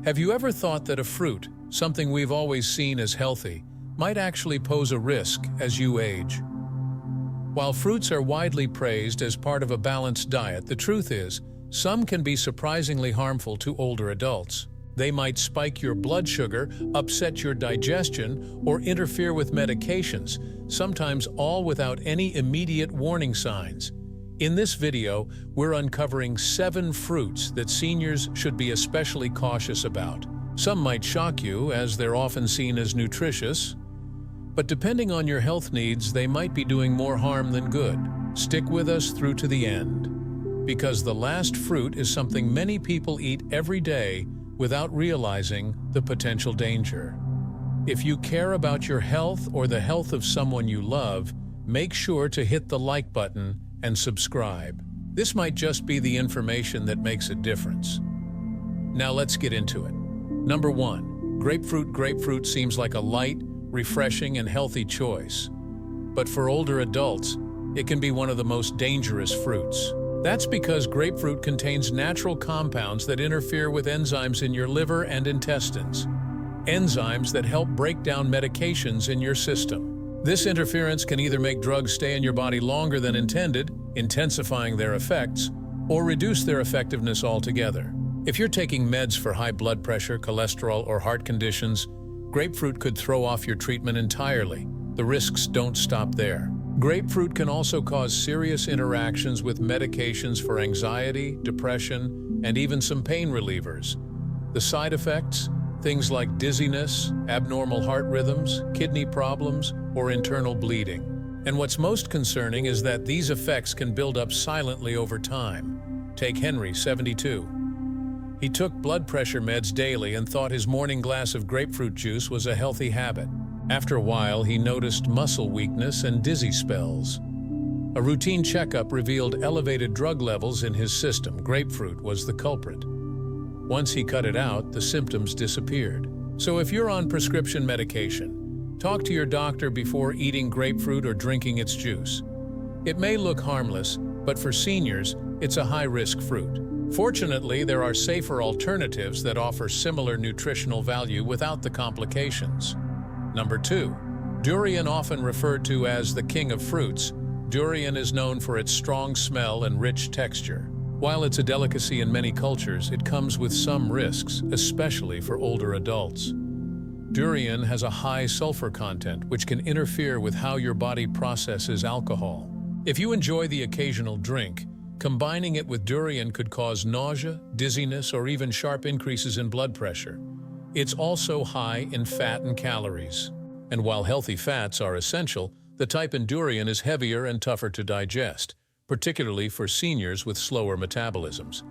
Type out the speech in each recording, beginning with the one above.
Have you ever thought that a fruit, something we've always seen as healthy, might actually pose a risk as you age? While fruits are widely praised as part of a balanced diet, the truth is, some can be surprisingly harmful to older adults. They might spike your blood sugar, upset your digestion, or interfere with medications, sometimes all without any immediate warning signs. In this video, we're uncovering 7 fruits that seniors should be especially cautious about. Some might shock you, as they're often seen as nutritious, but depending on your health needs, they might be doing more harm than good. Stick with us through to the end, because the last fruit is something many people eat every day without realizing the potential danger. If you care about your health or the health of someone you love, make sure to hit the like button and subscribe. This might just be the information that makes a difference. Now let's get into it. Number 1. Grapefruit. Grapefruit seems like a light, refreshing, and healthy choice. But for older adults, it can be one of the most dangerous fruits. That's because grapefruit contains natural compounds that interfere with enzymes in your liver and intestines. Enzymes that help break down medications in your system. This interference can either make drugs stay in your body longer than intended, intensifying their effects, or reduce their effectiveness altogether. If you're taking meds for high blood pressure, cholesterol, or heart conditions, grapefruit could throw off your treatment entirely. The risks don't stop there. Grapefruit can also cause serious interactions with medications for anxiety, depression, and even some pain relievers. The side effects? Things like dizziness, abnormal heart rhythms, kidney problems, or internal bleeding. And what's most concerning is that these effects can build up silently over time. Take Henry, 72. He took blood pressure meds daily and thought his morning glass of grapefruit juice was a healthy habit. After a while, he noticed muscle weakness and dizzy spells. A routine checkup revealed elevated drug levels in his system. Grapefruit was the culprit. Once he cut it out, the symptoms disappeared. So if you're on prescription medication, talk to your doctor before eating grapefruit or drinking its juice. It may look harmless, but for seniors, it's a high-risk fruit. Fortunately, there are safer alternatives that offer similar nutritional value without the complications. Number 2. Durian. Often referred to as the king of fruits, durian is known for its strong smell and rich texture. While it's a delicacy in many cultures, it comes with some risks, especially for older adults. Durian has a high sulfur content, which can interfere with how your body processes alcohol. If you enjoy the occasional drink, combining it with durian could cause nausea, dizziness, or even sharp increases in blood pressure. It's also high in fat and calories. And while healthy fats are essential, the type in durian is heavier and tougher to digest, particularly for seniors with slower metabolisms.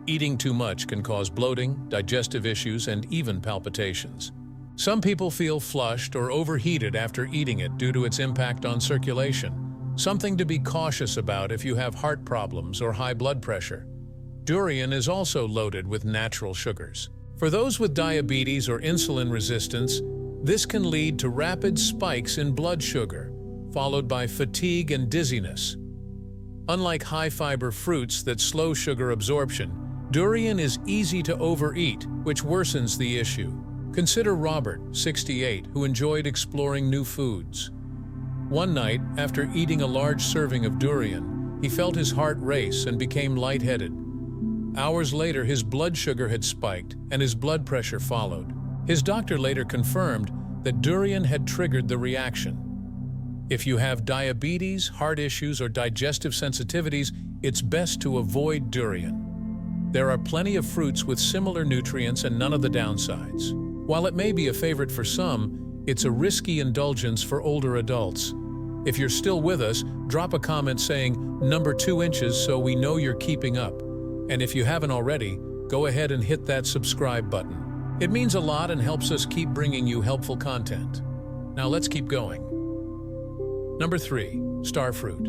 Eating too much can cause bloating, digestive issues, and even palpitations. Some people feel flushed or overheated after eating it due to its impact on circulation, something to be cautious about if you have heart problems or high blood pressure. Durian is also loaded with natural sugars. For those with diabetes or insulin resistance, this can lead to rapid spikes in blood sugar, followed by fatigue and dizziness. Unlike high-fiber fruits that slow sugar absorption, durian is easy to overeat, which worsens the issue. Consider Robert, 68, who enjoyed exploring new foods. One night, after eating a large serving of durian, he felt his heart race and became lightheaded. Hours later, his blood sugar had spiked, and his blood pressure followed. His doctor later confirmed that durian had triggered the reaction. If you have diabetes, heart issues, or digestive sensitivities, it's best to avoid durian. There are plenty of fruits with similar nutrients and none of the downsides. While it may be a favorite for some, it's a risky indulgence for older adults. If you're still with us, drop a comment saying number 2 inches so we know you're keeping up. And if you haven't already, go ahead and hit that subscribe button. It means a lot and helps us keep bringing you helpful content. Now let's keep going. Number 3. Starfruit.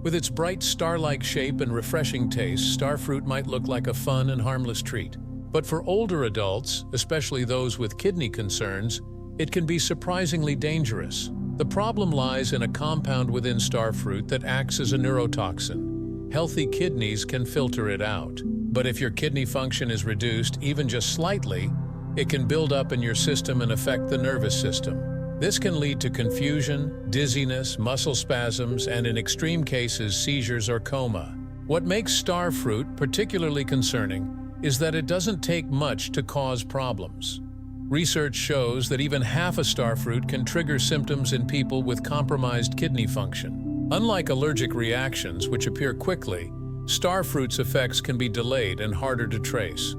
With its bright star-like shape and refreshing taste, starfruit might look like a fun and harmless treat. But for older adults, especially those with kidney concerns, it can be surprisingly dangerous. The problem lies in a compound within starfruit that acts as a neurotoxin. Healthy kidneys can filter it out. But if your kidney function is reduced even just slightly, It can build up in your system and affect the nervous system. This can lead to confusion, dizziness, muscle spasms, and in extreme cases, seizures or coma. What makes star fruit particularly concerning is that it doesn't take much to cause problems. Research shows that even half a star fruit can trigger symptoms in people with compromised kidney function. Unlike allergic reactions, which appear quickly, star fruit's effects can be delayed and harder to trace.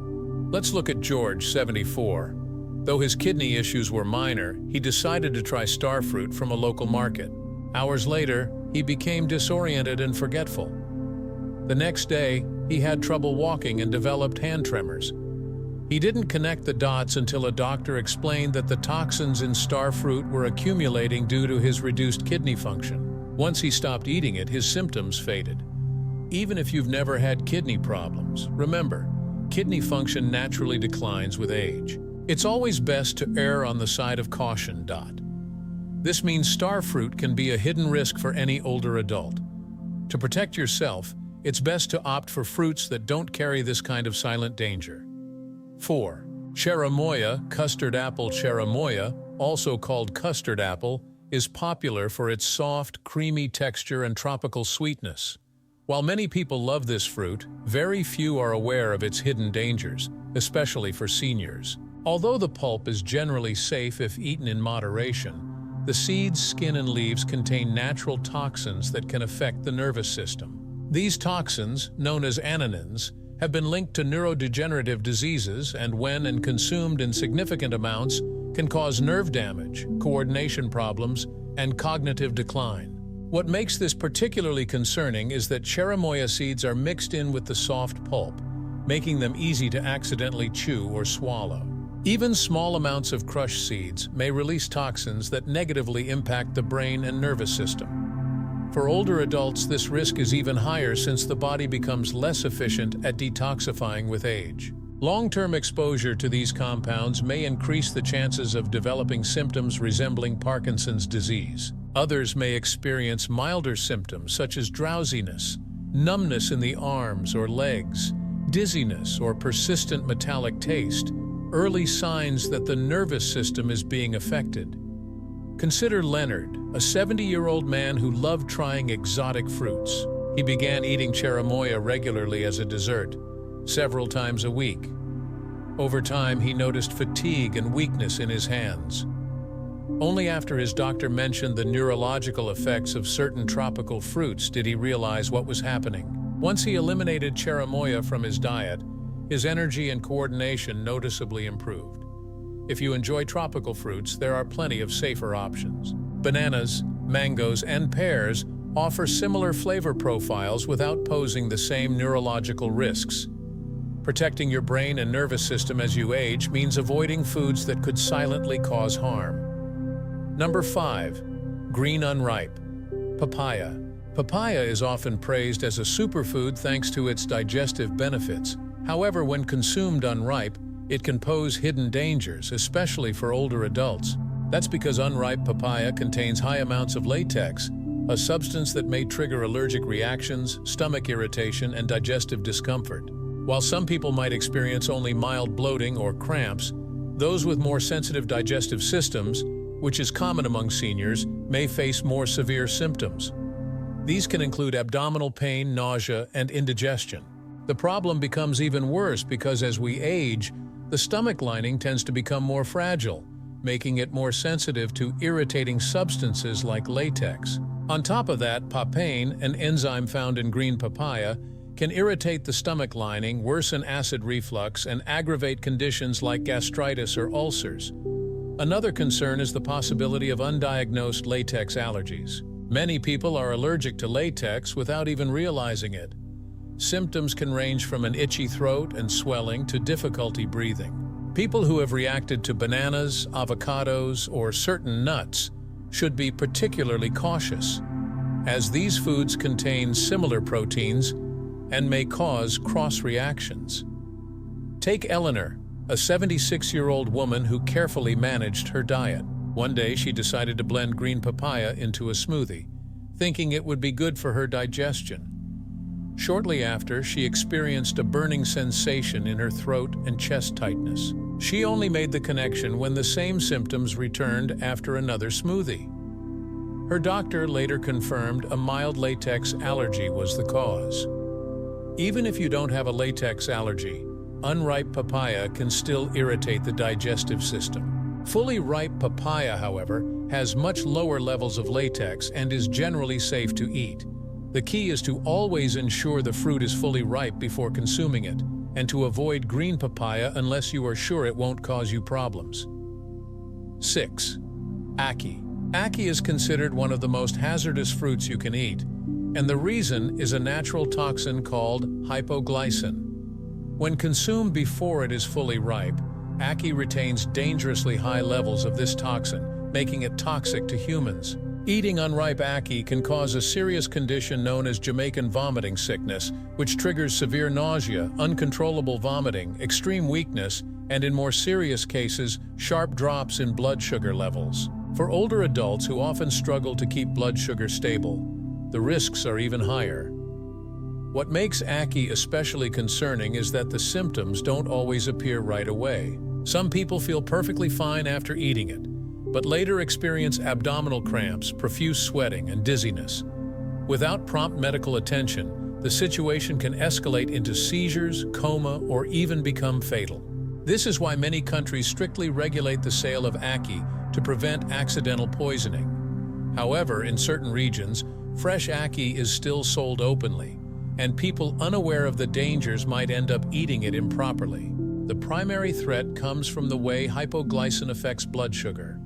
Let's look at George, 74. Though his kidney issues were minor, he decided to try star fruit from a local market. Hours later, he became disoriented and forgetful. The next day, he had trouble walking and developed hand tremors. He didn't connect the dots until a doctor explained that the toxins in star fruit were accumulating due to his reduced kidney function. Once he stopped eating it, his symptoms faded. Even if you've never had kidney problems, remember, kidney function naturally declines with age. It's always best to err on the side of caution. This means star fruit can be a hidden risk for any older adult. To protect yourself, it's best to opt for fruits that don't carry this kind of silent danger. 4. Cherimoya, custard apple. Cherimoya, also called custard apple, is popular for its soft, creamy texture and tropical sweetness. While many people love this fruit, very few are aware of its hidden dangers, especially for seniors. Although the pulp is generally safe if eaten in moderation, the seeds, skin, and leaves contain natural toxins that can affect the nervous system. These toxins, known as annanins, have been linked to neurodegenerative diseases and, when consumed in significant amounts, can cause nerve damage, coordination problems, and cognitive decline. What makes this particularly concerning is that cherimoya seeds are mixed in with the soft pulp, making them easy to accidentally chew or swallow. Even small amounts of crushed seeds may release toxins that negatively impact the brain and nervous system. For older adults, this risk is even higher since the body becomes less efficient at detoxifying with age. Long-term exposure to these compounds may increase the chances of developing symptoms resembling Parkinson's disease. Others may experience milder symptoms such as drowsiness, numbness in the arms or legs, dizziness, or persistent metallic taste, early signs that the nervous system is being affected. Consider Leonard, a 70-year-old man who loved trying exotic fruits. He began eating cherimoya regularly as a dessert, several times a week. Over time, he noticed fatigue and weakness in his hands. Only after his doctor mentioned the neurological effects of certain tropical fruits did he realize what was happening. Once he eliminated cherimoya from his diet, his energy and coordination noticeably improved. If you enjoy tropical fruits, there are plenty of safer options. Bananas, mangoes, and pears offer similar flavor profiles without posing the same neurological risks. Protecting your brain and nervous system as you age means avoiding foods that could silently cause harm. Number 5. Green unripe. Papaya. Papaya is often praised as a superfood thanks to its digestive benefits. However, when consumed unripe, it can pose hidden dangers, especially for older adults. That's because unripe papaya contains high amounts of latex, a substance that may trigger allergic reactions, stomach irritation, and digestive discomfort. While some people might experience only mild bloating or cramps, those with more sensitive digestive systems, which is common among seniors, may face more severe symptoms. These can include abdominal pain, nausea, and indigestion. The problem becomes even worse because as we age, the stomach lining tends to become more fragile, making it more sensitive to irritating substances like latex. On top of that, papain, an enzyme found in green papaya, can irritate the stomach lining, worsen acid reflux, and aggravate conditions like gastritis or ulcers. Another concern is the possibility of undiagnosed latex allergies. Many people are allergic to latex without even realizing it. Symptoms can range from an itchy throat and swelling to difficulty breathing. People who have reacted to bananas, avocados, or certain nuts should be particularly cautious, as these foods contain similar proteins and may cause cross-reactions. Take Eleanor, a 76-year-old woman who carefully managed her diet. One day she decided to blend green papaya into a smoothie, thinking it would be good for her digestion. Shortly after, she experienced a burning sensation in her throat and chest tightness. She only made the connection when the same symptoms returned after another smoothie. Her doctor later confirmed a mild latex allergy was the cause. Even if you don't have a latex allergy, unripe papaya can still irritate the digestive system. Fully ripe papaya, however, has much lower levels of latex and is generally safe to eat. The key is to always ensure the fruit is fully ripe before consuming it, and to avoid green papaya unless you are sure it won't cause you problems. 6. Ackee. Ackee is considered one of the most hazardous fruits you can eat, and the reason is a natural toxin called hypoglycin. When consumed before it is fully ripe, ackee retains dangerously high levels of this toxin, making it toxic to humans. Eating unripe ackee can cause a serious condition known as Jamaican vomiting sickness, which triggers severe nausea, uncontrollable vomiting, extreme weakness, and in more serious cases, sharp drops in blood sugar levels. For older adults who often struggle to keep blood sugar stable, the risks are even higher. What makes ackee especially concerning is that the symptoms don't always appear right away. Some people feel perfectly fine after eating it, but later experience abdominal cramps, profuse sweating, and dizziness. Without prompt medical attention, the situation can escalate into seizures, coma, or even become fatal. This is why many countries strictly regulate the sale of ackee to prevent accidental poisoning. However, in certain regions, fresh ackee is still sold openly, and people unaware of the dangers might end up eating it improperly. The primary threat comes from the way hypoglycin affects blood sugar.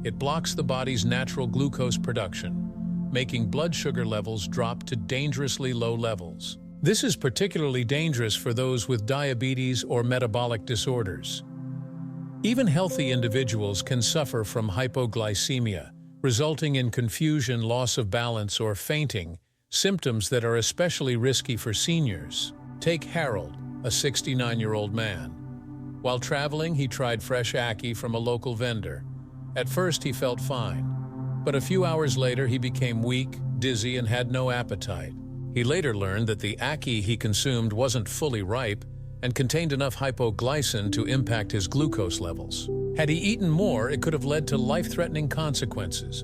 It blocks the body's natural glucose production, making blood sugar levels drop to dangerously low levels. This is particularly dangerous for those with diabetes or metabolic disorders. Even healthy individuals can suffer from hypoglycemia, resulting in confusion, loss of balance, or fainting, symptoms that are especially risky for seniors. Take Harold, a 69-year-old man. While traveling, he tried fresh ackee from a local vendor. At first, he felt fine, but a few hours later, he became weak, dizzy, and had no appetite. He later learned that the ackee he consumed wasn't fully ripe and contained enough hypoglycin to impact his glucose levels. Had he eaten more, it could have led to life-threatening consequences.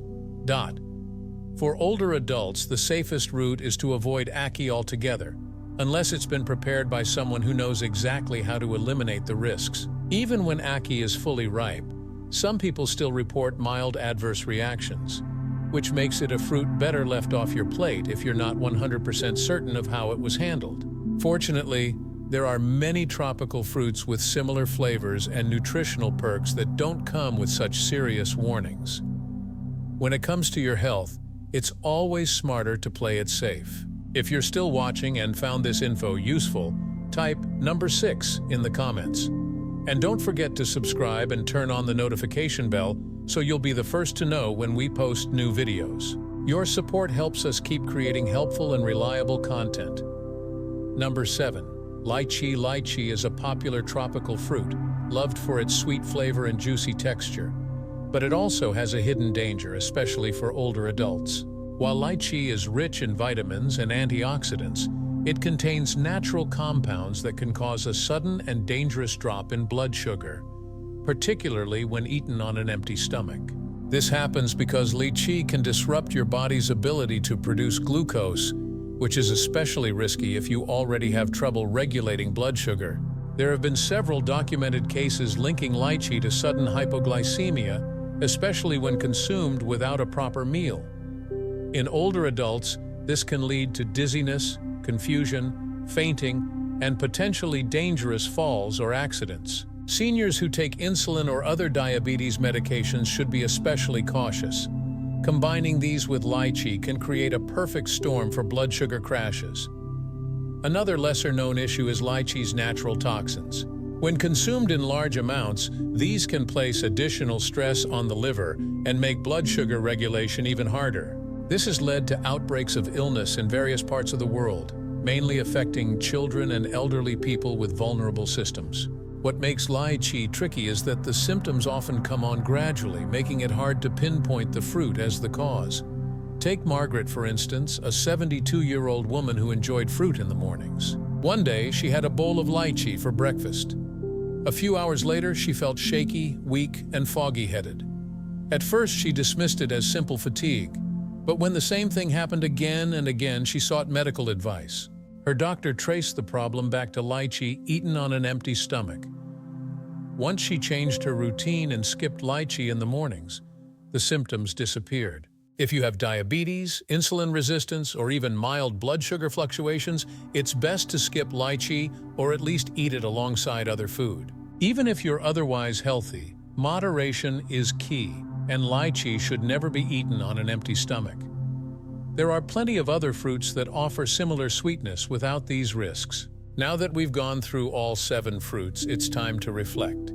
For older adults, the safest route is to avoid ackee altogether, unless it's been prepared by someone who knows exactly how to eliminate the risks. Even when ackee is fully ripe, some people still report mild adverse reactions, which makes it a fruit better left off your plate if you're not 100% certain of how it was handled. Fortunately, there are many tropical fruits with similar flavors and nutritional perks that don't come with such serious warnings. When it comes to your health, it's always smarter to play it safe. If you're still watching and found this info useful, type number 6 in the comments. And don't forget to subscribe and turn on the notification bell so you'll be the first to know when we post new videos. Your support helps us keep creating helpful and reliable content. Number 7. Lychee. Lychee is a popular tropical fruit, loved for its sweet flavor and juicy texture. But it also has a hidden danger, especially for older adults. While lychee is rich in vitamins and antioxidants, it contains natural compounds that can cause a sudden and dangerous drop in blood sugar, particularly when eaten on an empty stomach. This happens because lychee can disrupt your body's ability to produce glucose, which is especially risky if you already have trouble regulating blood sugar. There have been several documented cases linking lychee to sudden hypoglycemia, especially when consumed without a proper meal. In older adults, this can lead to dizziness, confusion, fainting, and potentially dangerous falls or accidents. Seniors who take insulin or other diabetes medications should be especially cautious. Combining these with lychee can create a perfect storm for blood sugar crashes. Another lesser-known issue is lychee's natural toxins. When consumed in large amounts, these can place additional stress on the liver and make blood sugar regulation even harder. This has led to outbreaks of illness in various parts of the world, mainly affecting children and elderly people with vulnerable systems. What makes lychee tricky is that the symptoms often come on gradually, making it hard to pinpoint the fruit as the cause. Take Margaret, for instance, a 72-year-old woman who enjoyed fruit in the mornings. One day, she had a bowl of lychee for breakfast. A few hours later, she felt shaky, weak, and foggy-headed. At first, she dismissed it as simple fatigue, but when the same thing happened again and again, she sought medical advice. Her doctor traced the problem back to lychee eaten on an empty stomach. Once she changed her routine and skipped lychee in the mornings, the symptoms disappeared. If you have diabetes, insulin resistance, or even mild blood sugar fluctuations, it's best to skip lychee or at least eat it alongside other food. Even if you're otherwise healthy, moderation is key, and lychee should never be eaten on an empty stomach. There are plenty of other fruits that offer similar sweetness without these risks. Now that we've gone through all 7 fruits, it's time to reflect.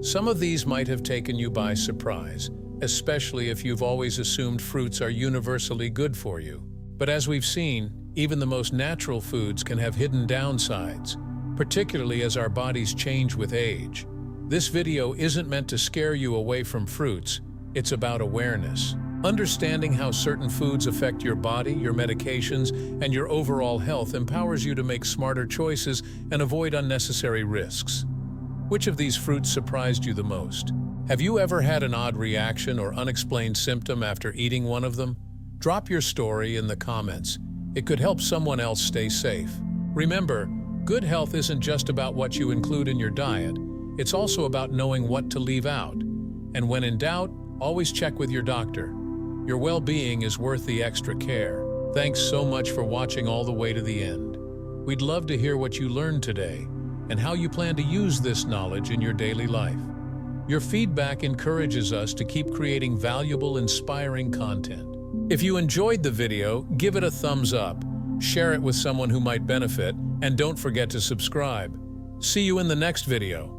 Some of these might have taken you by surprise, especially if you've always assumed fruits are universally good for you. But as we've seen, even the most natural foods can have hidden downsides, particularly as our bodies change with age. This video isn't meant to scare you away from fruits, it's about awareness. Understanding how certain foods affect your body, your medications, and your overall health empowers you to make smarter choices and avoid unnecessary risks. Which of these fruits surprised you the most? Have you ever had an odd reaction or unexplained symptom after eating one of them? Drop your story in the comments. It could help someone else stay safe. Remember, good health isn't just about what you include in your diet, it's also about knowing what to leave out. And when in doubt, always check with your doctor. Your well-being is worth the extra care. Thanks so much for watching all the way to the end. We'd love to hear what you learned today and how you plan to use this knowledge in your daily life. Your feedback encourages us to keep creating valuable, inspiring content. If you enjoyed the video, give it a thumbs up, share it with someone who might benefit, and don't forget to subscribe. See you in the next video.